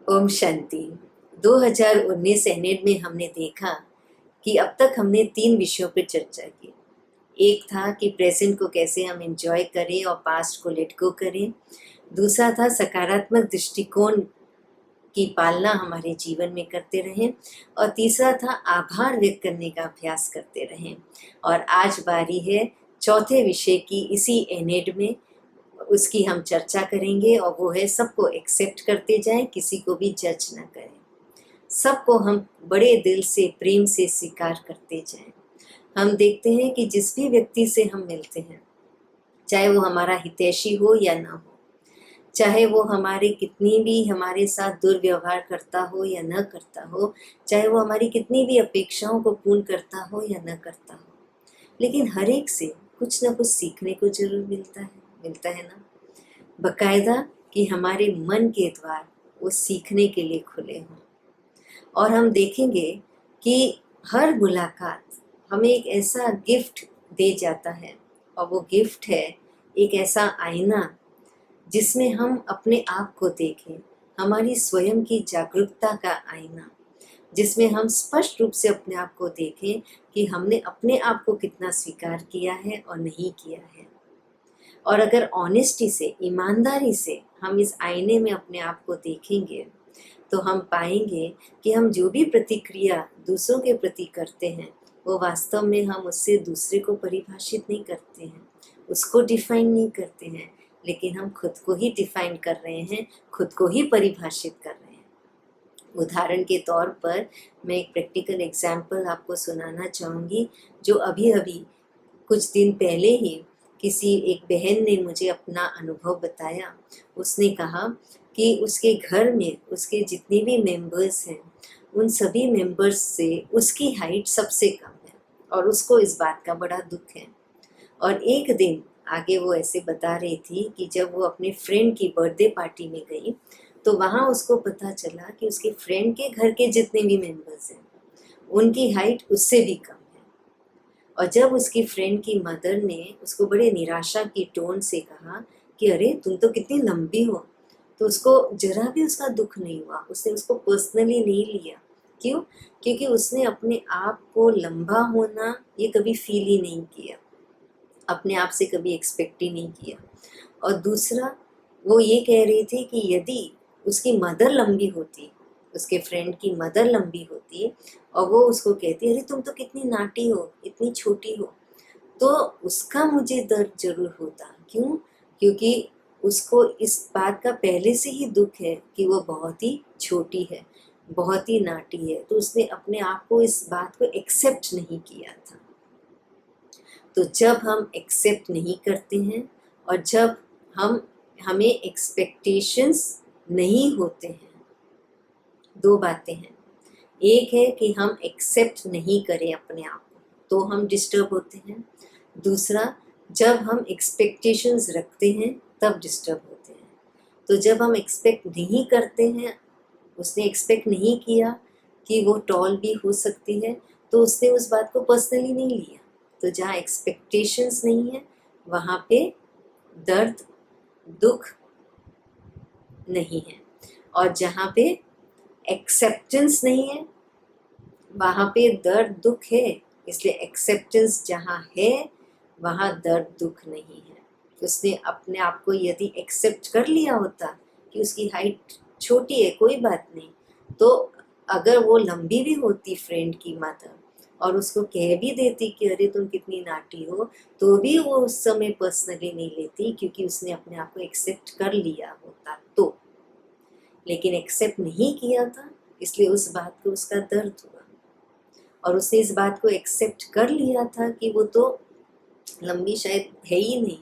ओम शांति। 2019 एनेड में हमने देखा कि अब तक हमने 3 विषयों पर चर्चा की। एक था कि प्रेजेंट को कैसे हम एंजॉय करें और पास्ट को लेट गो करें। दूसरा था सकारात्मक दृष्टिकोण की पालना हमारे जीवन में करते रहें। और तीसरा था आभार व्यक्त करने का अभ्यास करते रहें। और आज बारी है चौथे विषय की, इसी एनेड में उसकी हम चर्चा करेंगे, और वो है सबको एक्सेप्ट करते जाएं, किसी को भी जज ना करें। सबको हम बड़े दिल से, प्रेम से स्वीकार करते जाएं। हम देखते हैं कि जिस भी व्यक्ति से हम मिलते हैं, चाहे वो हमारा हितैषी हो या ना हो, चाहे वो हमारे कितनी भी हमारे साथ दुर्व्यवहार करता हो या न करता हो, चाहे वो हमारी कितनी भी अपेक्षाओं को पूर्ण करता हो या न करता हो, लेकिन हर एक से कुछ ना कुछ सीखने को जरूर मिलता है ना। बकायदा कि हमारे मन के द्वार वो सीखने के लिए खुले हों। और हम देखेंगे कि हर मुलाकात हमें एक ऐसा गिफ्ट दे जाता है, और वो गिफ्ट है एक ऐसा आईना जिसमें हम अपने आप को देखें, हमारी स्वयं की जागरूकता का आईना, जिसमें हम स्पष्ट रूप से अपने आप को देखें कि हमने अपने आप को कितना स्वीकार किया है और नहीं किया है। और अगर ऑनेस्टी से, ईमानदारी से हम इस आईने में अपने आप को देखेंगे, तो हम पाएंगे कि हम जो भी प्रतिक्रिया दूसरों के प्रति करते हैं, वो वास्तव में हम उससे दूसरे को परिभाषित नहीं करते हैं, उसको डिफाइन नहीं करते हैं, लेकिन हम खुद को ही डिफाइन कर रहे हैं, खुद को ही परिभाषित कर रहे हैं। उदाहरण के तौर पर मैं एक प्रैक्टिकल एग्जाम्पल आपको सुनाना चाहूँगी, जो अभी अभी कुछ दिन पहले ही किसी एक बहन ने मुझे अपना अनुभव बताया। उसने कहा कि उसके घर में उसके जितने भी मेंबर्स हैं, उन सभी मेंबर्स से उसकी हाइट सबसे कम है, और उसको इस बात का बड़ा दुख है। और एक दिन आगे वो ऐसे बता रही थी कि जब वो अपने फ्रेंड की बर्थडे पार्टी में गई, तो वहाँ उसको पता चला कि उसके फ्रेंड के घर के जितने भी मेंबर्स हैं, उनकी हाइट उससे भी कम है। और जब उसकी फ्रेंड की मदर ने उसको बड़े निराशा की टोन से कहा कि अरे तुम तो कितनी लंबी हो, तो उसको जरा भी उसका दुख नहीं हुआ, उसने उसको पर्सनली नहीं लिया। क्यों? क्योंकि उसने अपने आप को लंबा होना ये कभी फील ही नहीं किया, अपने आप से कभी एक्सपेक्ट ही नहीं किया। और दूसरा, वो ये कह रही थी कि यदि उसकी मदर लंबी होती, उसके फ्रेंड की मदर लंबी होती, और वो उसको कहती अरे तुम तो कितनी नाटी हो, इतनी छोटी हो, तो उसका मुझे दर्द जरूर होता। क्यों? क्योंकि उसको इस बात का पहले से ही दुख है कि वो बहुत ही छोटी है, बहुत ही नाटी है, तो उसने अपने आप को, इस बात को एक्सेप्ट नहीं किया था। तो जब हम एक्सेप्ट नहीं करते हैं, और जब हमें एक्सपेक्टेशंस नहीं होते हैं, दो बातें हैं। एक है कि हम एक्सेप्ट नहीं करें अपने आप को, तो हम डिस्टर्ब होते हैं। दूसरा, जब हम एक्सपेक्टेशंस रखते हैं तब डिस्टर्ब होते हैं। तो जब हम एक्सपेक्ट नहीं करते हैं, उसने एक्सपेक्ट नहीं किया कि वो टॉल भी हो सकती है, तो उसने उस बात को पर्सनली नहीं लिया। तो जहाँ एक्सपेक्टेशंस नहीं है, वहाँ पे दर्द, दुख नहीं है। और जहाँ पे एक्सेप्टेंस नहीं है, वहाँ पे दर्द, दुख है। इसलिए एक्सेप्टेंस जहाँ है, वहाँ दर्द, दुख नहीं है। उसने अपने आप को यदि एक्सेप्ट कर लिया होता कि उसकी हाइट छोटी है, कोई बात नहीं, तो अगर वो लंबी भी होती फ्रेंड की मदर, और उसको कह भी देती कि अरे तुम कितनी नाटी हो, तो भी वो उस समय पर्सनली नहीं लेती, क्योंकि उसने अपने आप को एक्सेप्ट कर लिया होता। तो लेकिन एक्सेप्ट नहीं किया था, इसलिए उस बात को उसका दर्द हुआ। और उसने इस बात को एक्सेप्ट कर लिया था कि वो तो लंबी शायद है ही नहीं,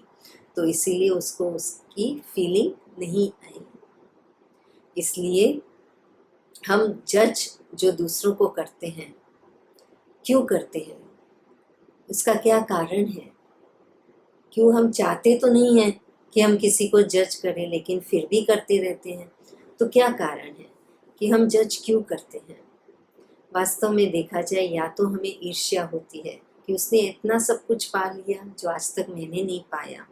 तो इसीलिए उसको उसकी फीलिंग नहीं आई। इसलिए हम जज जो दूसरों को करते हैं, क्यों करते हैं, उसका क्या कारण है? क्यों? हम चाहते तो नहीं हैं कि हम किसी को जज करें, लेकिन फिर भी करते रहते हैं। तो क्या कारण है कि हम जज क्यों करते हैं? वास्तव में देखा जाए, या तो हमें ईर्ष्या होती है कि उसने इतना सब कुछ पा लिया जो आज तक मैंने नहीं पाया,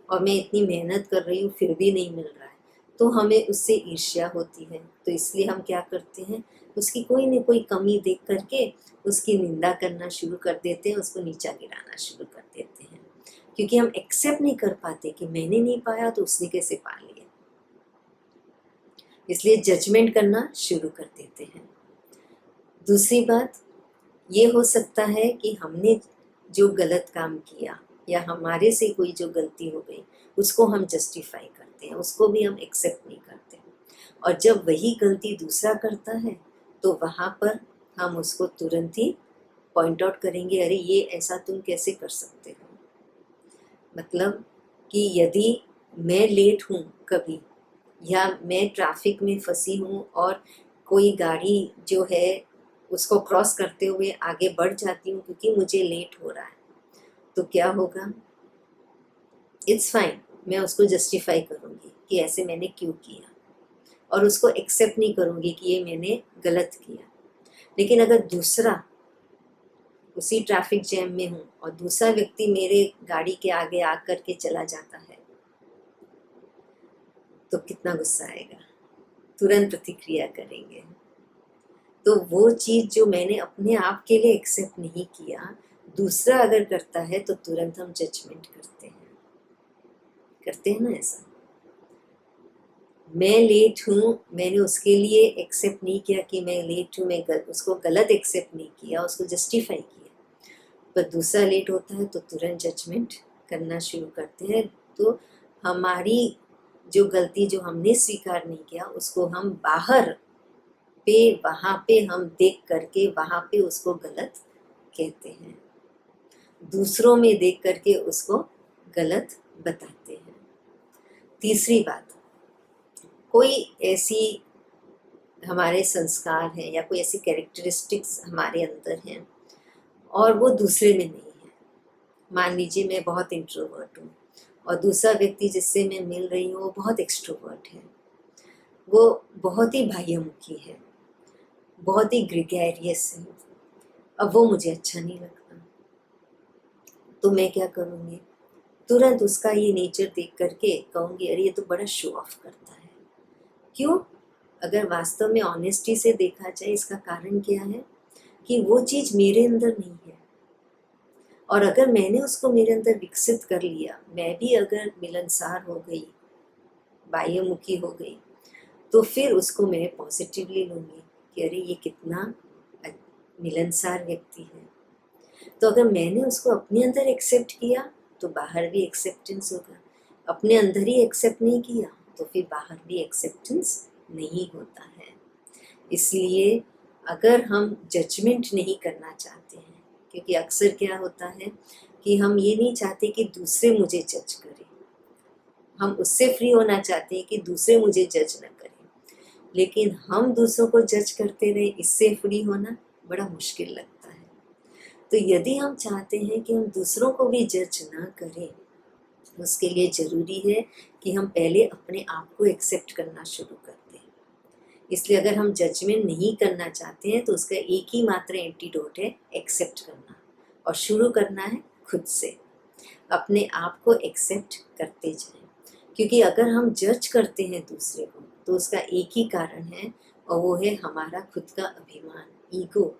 और मैं इतनी मेहनत कर रही हूँ फिर भी नहीं मिल रहा है, तो हमें उससे ईर्ष्या होती है। तो इसलिए हम क्या करते हैं, उसकी कोई न कोई कमी देख करके उसकी निंदा करना शुरू कर देते हैं, उसको नीचा गिराना शुरू कर देते हैं, क्योंकि हम एक्सेप्ट नहीं कर पाते कि मैंने नहीं पाया तो उसने कैसे पा लिया। इसलिए जजमेंट करना शुरू कर देते हैं। दूसरी बात ये हो सकता है कि हमने जो गलत काम किया या हमारे से कोई जो गलती हो गई उसको हम जस्टिफाई करते हैं, उसको भी हम एक्सेप्ट नहीं करते। और जब वही गलती दूसरा करता है तो वहाँ पर हम उसको तुरंत ही पॉइंट आउट करेंगे, अरे ये ऐसा तुम कैसे कर सकते हो। मतलब कि यदि मैं लेट हूँ कभी, या मैं ट्रैफिक में फंसी हूँ और कोई गाड़ी जो है उसको क्रॉस करते हुए आगे बढ़ जाती हूँ क्योंकि मुझे लेट हो रहा है, तो क्या होगा, इट्स फाइन, मैं उसको जस्टिफाई करूँगी कि ऐसे मैंने क्यों किया, और उसको एक्सेप्ट नहीं करूँगी कि ये मैंने गलत किया। लेकिन अगर दूसरा उसी ट्रैफिक जैम में हूँ और दूसरा व्यक्ति मेरे गाड़ी के आगे आकर के चला जाता है तो कितना गुस्सा आएगा, तुरंत प्रतिक्रिया करेंगे। तो वो चीज़ जो मैंने अपने आप के लिए एक्सेप्ट नहीं किया, दूसरा अगर करता है तो तुरंत हम जजमेंट करते हैं ना ऐसा। मैं लेट हूँ, मैंने उसके लिए एक्सेप्ट नहीं किया कि मैं लेट हूँ, मैं उसको गलत एक्सेप्ट नहीं किया, उसको जस्टिफाई किया, पर दूसरा लेट होता है तो तुरंत जजमेंट करना शुरू करते हैं। तो हमारी जो गलती जो हमने स्वीकार नहीं किया उसको हम बाहर पे, वहाँ पे हम देख करके वहाँ पे उसको गलत कहते हैं, दूसरों में देख करके उसको गलत बताते हैं। तीसरी बात, कोई ऐसी हमारे संस्कार हैं या कोई ऐसी कैरेक्टरिस्टिक्स हमारे अंदर हैं और वो दूसरे में नहीं है। मान लीजिए मैं बहुत इंट्रोवर्ट हूँ और दूसरा व्यक्ति जिससे मैं मिल रही हूँ वो बहुत एक्सट्रोवर्ट है, वो बहुत ही बाह्यमुखी है, बहुत ही ग्रेगेरियस है। अब वो मुझे अच्छा नहीं लगता, तो मैं क्या करूँगी, तुरंत उसका ये नेचर देख करके कहूँगी अरे ये तो बड़ा शो ऑफ करता है। क्यों? अगर वास्तव में ऑनेस्टी से देखा जाए इसका कारण क्या है कि वो चीज़ मेरे अंदर नहीं है, और अगर मैंने उसको मेरे अंदर विकसित कर लिया, मैं भी अगर मिलनसार हो गई, बाह्यमुखी हो गई, तो फिर उसको मैं पॉजिटिवली लूँगी कि अरे ये कितना मिलनसार व्यक्ति है। तो अगर मैंने उसको अपने अंदर एक्सेप्ट किया तो बाहर भी एक्सेप्टेंस होगा, अपने अंदर ही एक्सेप्ट नहीं किया तो फिर बाहर भी एक्सेप्टेंस नहीं होता है। इसलिए अगर हम जजमेंट नहीं करना चाहते हैं, क्योंकि अक्सर क्या होता है कि हम ये नहीं चाहते कि दूसरे मुझे जज करें, हम उससे फ्री होना चाहते हैं कि दूसरे मुझे जज न करें, लेकिन हम दूसरों को जज करते रहे, इससे फ्री होना बड़ा मुश्किल लगता है। तो यदि हम चाहते हैं कि हम दूसरों को भी जज ना करें, उसके लिए ज़रूरी है कि हम पहले अपने आप को एक्सेप्ट करना शुरू कर दें। इसलिए अगर हम जजमेंट नहीं करना चाहते हैं तो उसका एक ही मात्र एंटीडोट है, एक्सेप्ट करना, और शुरू करना है खुद से। अपने आप को एक्सेप्ट करते जाएं, क्योंकि अगर हम जज करते हैं दूसरे को तो उसका एक ही कारण है, और वो है हमारा खुद का अभिमान, ईगो,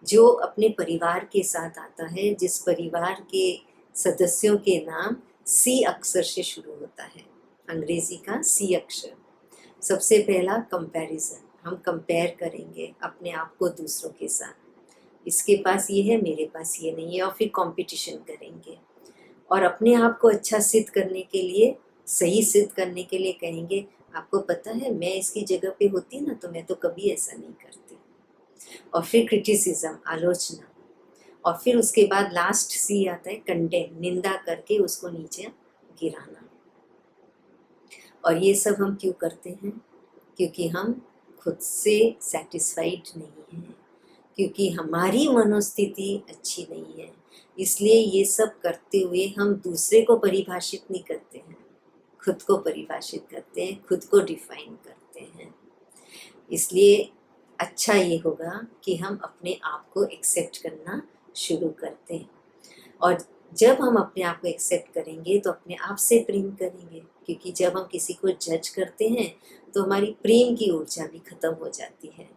जो अपने परिवार के साथ आता है, जिस परिवार के सदस्यों के नाम सी अक्षर से शुरू होता है, अंग्रेजी का सी अक्षर। सबसे पहला कंपैरिजन, हम कंपेयर करेंगे अपने आप को दूसरों के साथ, इसके पास ये है मेरे पास ये नहीं है, और फिर कंपटीशन करेंगे, और अपने आप को अच्छा सिद्ध करने के लिए, सही सिद्ध करने के लिए कहेंगे आपको पता है मैं इसकी जगह पे होती ना तो मैं तो कभी ऐसा नहीं करती। और फिर क्रिटिसिज्म, आलोचना, और फिर उसके बाद लास्ट सी आता है कंडेम, निंदा करके उसको नीचे गिराना। और ये सब हम क्यों करते हैं? क्योंकि हम खुद से सेटिस्फाइड नहीं हैं, क्योंकि हमारी मनोस्थिति अच्छी नहीं है। इसलिए ये सब करते हुए हम दूसरे को परिभाषित नहीं करते हैं, खुद को परिभाषित करते हैं, खुद को डिफाइन करते हैं। इसलिए अच्छा ये होगा कि हम अपने आप को एक्सेप्ट करना शुरू करते हैं, और जब हम अपने आप को एक्सेप्ट करेंगे तो अपने आप से प्रेम करेंगे, क्योंकि जब हम किसी को जज करते हैं तो हमारी प्रेम की ऊर्जा भी खत्म हो जाती है।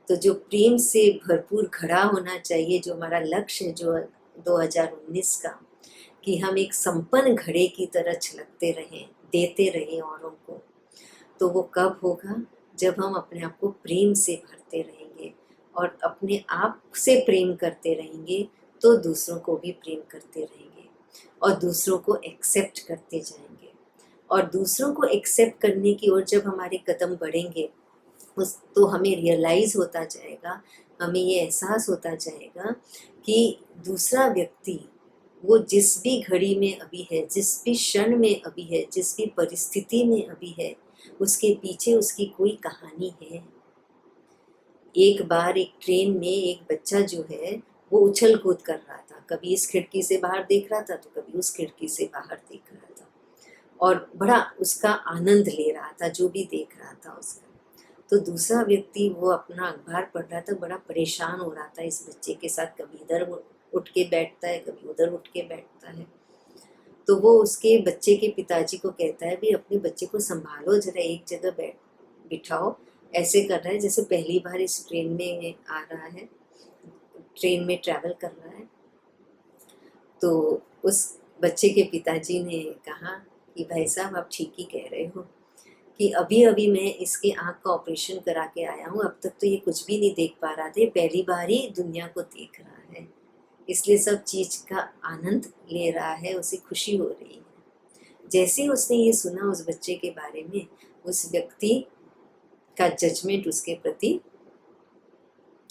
तो जो प्रेम से भरपूर घड़ा होना चाहिए, जो हमारा लक्ष्य है जो 2019 का, कि हम एक संपन्न घड़े की तरह छलकते रहें, देते रहें औरों को, तो वो कब होगा? जब हम अपने आप को प्रेम से भरते रहेंगे और अपने आप से प्रेम करते रहेंगे, तो दूसरों को भी प्रेम करते रहेंगे और दूसरों को एक्सेप्ट करते जाएंगे। और दूसरों को एक्सेप्ट करने की ओर जब हमारे कदम बढ़ेंगे, उस तो हमें रियलाइज़ होता जाएगा, हमें ये एहसास होता जाएगा कि दूसरा व्यक्ति वो जिस भी घड़ी में अभी है, जिस भी क्षण में अभी है, जिस भी परिस्थिति में अभी है, उसके पीछे उसकी कोई कहानी है। एक बार एक ट्रेन में एक बच्चा जो है वो उछल कूद कर रहा था, कभी इस खिड़की से बाहर देख रहा था तो कभी उस खिड़की से बाहर देख रहा था, और बड़ा उसका आनंद ले रहा था जो भी देख रहा था उसका। तो दूसरा व्यक्ति वो अपना अखबार पढ़ रहा था, बड़ा परेशान हो रहा था इस बच्चे के साथ, कभी इधर वो उठ के बैठता है, कभी उधर उठ के बैठता है। तो वो उसके बच्चे के पिताजी को कहता है, भी अपने बच्चे को संभालो, जरा एक जगह बिठाओ। ऐसे कर रहा है जैसे पहली बार इस ट्रेन में आ रहा है, ट्रेन में ट्रैवल कर रहा है। तो उस बच्चे के पिताजी ने कहा कि भाई साहब आप ठीक ही कह रहे हो, कि अभी अभी मैं इसके आँख का ऑपरेशन करा के आया हूँ, अब तक तो ये कुछ भी नहीं देख पा रहा था, पहली बार ही दुनिया को देख रहा है, इसलिए सब चीज़ का आनंद ले रहा है, उसे खुशी हो रही है। जैसे ही उसने ये सुना उस बच्चे के बारे में, उस व्यक्ति का जजमेंट उसके प्रति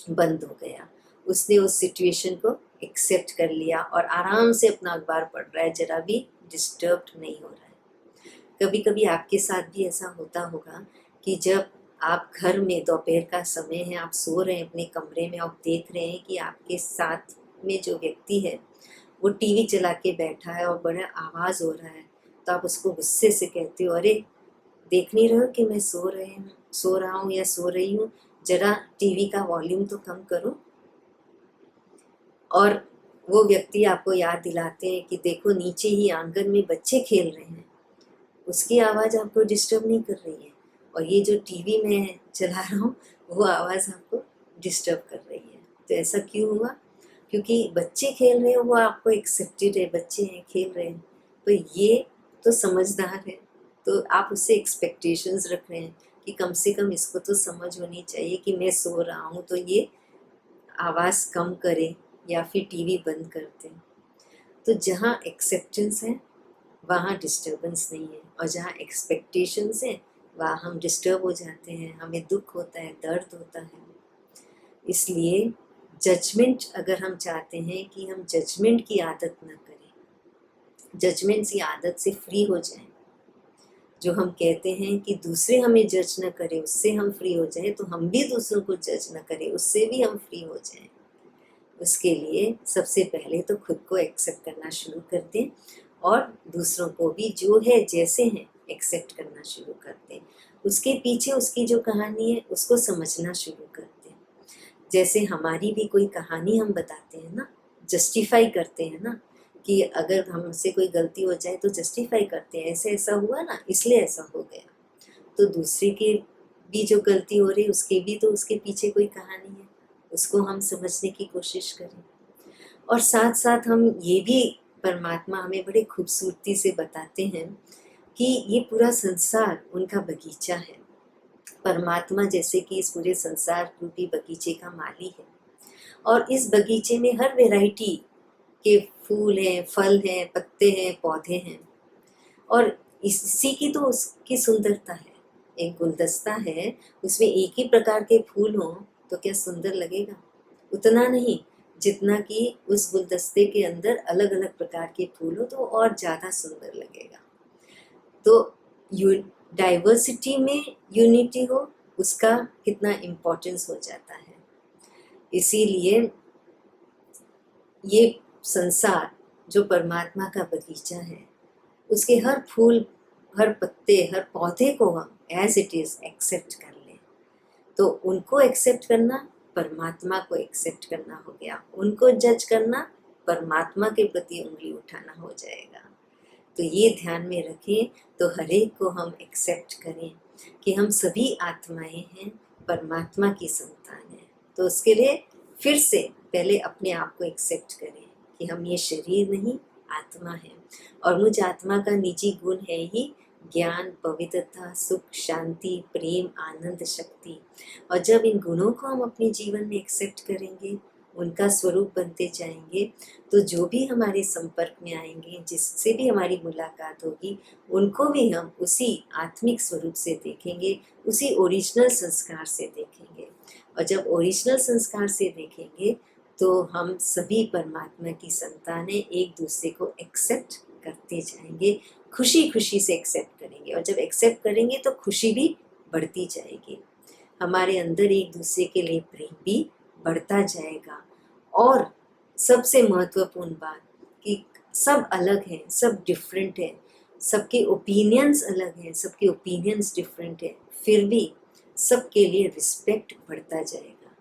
बंद हो गया। उसने उस सिचुएशन को एक्सेप्ट कर लिया और आराम से अपना अखबार पढ़ रहा है, जरा भी डिस्टर्ब नहीं हो रहा है। कभी कभी आपके साथ भी ऐसा होता होगा कि जब आप घर में दोपहर का समय है, आप सो रहे हैं अपने कमरे में, आप देख रहे हैं कि आपके साथ में जो व्यक्ति है वो टीवी चला के बैठा है और बड़ा आवाज़ हो रहा है, तो आप उसको गुस्से से कहते हो, अरे देख नहीं रहे हो कि मैं सो रहा हूँ या सो रही हूँ, जरा टीवी का वॉल्यूम तो कम करो। और वो व्यक्ति आपको याद दिलाते हैं कि देखो नीचे ही आंगन में बच्चे खेल रहे हैं, उसकी आवाज़ आपको डिस्टर्ब नहीं कर रही है, और ये जो टीवी में चला रहा हूँ वो आवाज़ आपको डिस्टर्ब कर रही है। तो ऐसा क्यों हुआ? क्योंकि बच्चे खेल रहे हैं, वो आपको एक्सेप्टेड है, बच्चे हैं खेल रहे हैं, तो ये तो समझदार है, तो आप उससे एक्सपेक्टेशंस रख रहे हैं कि कम से कम इसको तो समझ होनी चाहिए कि मैं सो रहा हूँ, तो ये आवाज़ कम करे या फिर टीवी बंद कर दें। तो जहाँ एक्सेप्टेंस है वहाँ डिस्टर्बेंस नहीं है, और जहाँ एक्सपेक्टेशंस हैं वहाँ हम डिस्टर्ब हो जाते हैं, हमें दुख होता है, दर्द होता है। इसलिए जजमेंट, अगर हम चाहते हैं कि हम जजमेंट की आदत न करें, जजमेंट की आदत से फ्री हो जाएं, जो हम कहते हैं कि दूसरे हमें जज न करें उससे हम फ्री हो जाएं, तो हम भी दूसरों को जज न करें उससे भी हम फ्री हो जाएं। उसके लिए सबसे पहले तो खुद को एक्सेप्ट करना शुरू कर दें और दूसरों को भी जो है जैसे हैं एक्सेप्ट करना शुरू कर दें। उसके पीछे उसकी जो कहानी है उसको समझना शुरू कर दें। जैसे हमारी भी कोई कहानी हम बताते हैं ना, जस्टिफाई करते हैं ना, कि अगर हमसे कोई गलती हो जाए तो जस्टिफाई करते हैं, ऐसे ऐसा हुआ ना इसलिए ऐसा हो गया। तो दूसरे की भी जो गलती हो रही उसके भी तो उसके पीछे कोई कहानी है, उसको हम समझने की कोशिश करें। और साथ साथ हम ये भी, परमात्मा हमें बड़े खूबसूरती से बताते हैं कि ये पूरा संसार उनका बगीचा है। परमात्मा जैसे कि इस पूरे संसार रूपी बगीचे का माली है, और इस बगीचे में हर वैरायटी के फूल हैं, फल हैं, पत्ते हैं, पौधे हैं, और इसी की तो उसकी सुंदरता है। एक गुलदस्ता है, उसमें एक ही प्रकार के फूल हों तो क्या सुंदर लगेगा? उतना नहीं जितना कि उस गुलदस्ते के अंदर अलग अलग प्रकार के फूल हो, तो और ज़्यादा सुंदर लगेगा। तो डाइवर्सिटी में यूनिटी हो, उसका कितना इम्पोर्टेंस हो जाता है। इसीलिए ये संसार जो परमात्मा का बगीचा है, उसके हर फूल, हर पत्ते, हर पौधे को हम एज इट इज़ एक्सेप्ट कर लें, तो उनको एक्सेप्ट करना परमात्मा को एक्सेप्ट करना हो गया, उनको जज करना परमात्मा के प्रति उंगली उठाना हो जाएगा। तो ये ध्यान में रखें, तो हर एक को हम एक्सेप्ट करें कि हम सभी आत्माएं हैं, परमात्मा की संतान हैं। तो उसके लिए फिर से पहले अपने आप को एक्सेप्ट करें कि हम ये शरीर नहीं, आत्मा है। और मुझ आत्मा का निजी गुण है ही ज्ञान, पवित्रता, सुख, शांति, प्रेम, आनंद, शक्ति। और जब इन गुणों को हम अपने जीवन में एक्सेप्ट करेंगे, उनका स्वरूप बनते जाएंगे, तो जो भी हमारे संपर्क में आएंगे, जिससे भी हमारी मुलाकात होगी, उनको भी हम उसी आत्मिक स्वरूप से देखेंगे, उसी ओरिजिनल संस्कार से देखेंगे। और जब ओरिजिनल संस्कार से देखेंगे तो हम सभी परमात्मा की संतानें एक दूसरे को एक्सेप्ट करते जाएंगे, खुशी खुशी से एक्सेप्ट करेंगे। और जब एक्सेप्ट करेंगे तो खुशी भी बढ़ती जाएगी, हमारे अंदर एक दूसरे के लिए प्रेम भी बढ़ता जाएगा। और सबसे महत्वपूर्ण बात कि सब अलग हैं, सब डिफरेंट हैं, सबके ओपिनियंस अलग हैं, सबके ओपिनियंस डिफरेंट हैं, फिर भी सबके लिए रिस्पेक्ट बढ़ता जाएगा,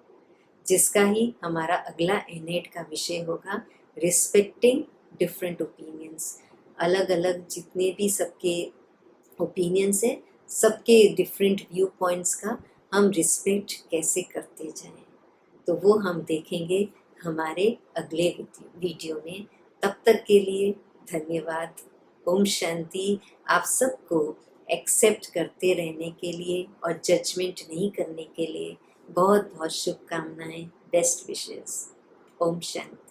जिसका ही हमारा अगला एनेट का विषय होगा, रिस्पेक्टिंग डिफरेंट ओपिनियंस। अलग अलग जितने भी सबके ओपिनियंस हैं, सबके डिफरेंट व्यू पॉइंट्स का हम रिस्पेक्ट कैसे करते जाएं, तो वो हम देखेंगे हमारे अगले वीडियो में। तब तक के लिए धन्यवाद। ओम शांति। आप सबको एक्सेप्ट करते रहने के लिए और जजमेंट नहीं करने के लिए बहुत बहुत शुभकामनाएं, बेस्ट विशेस। ओम शांति।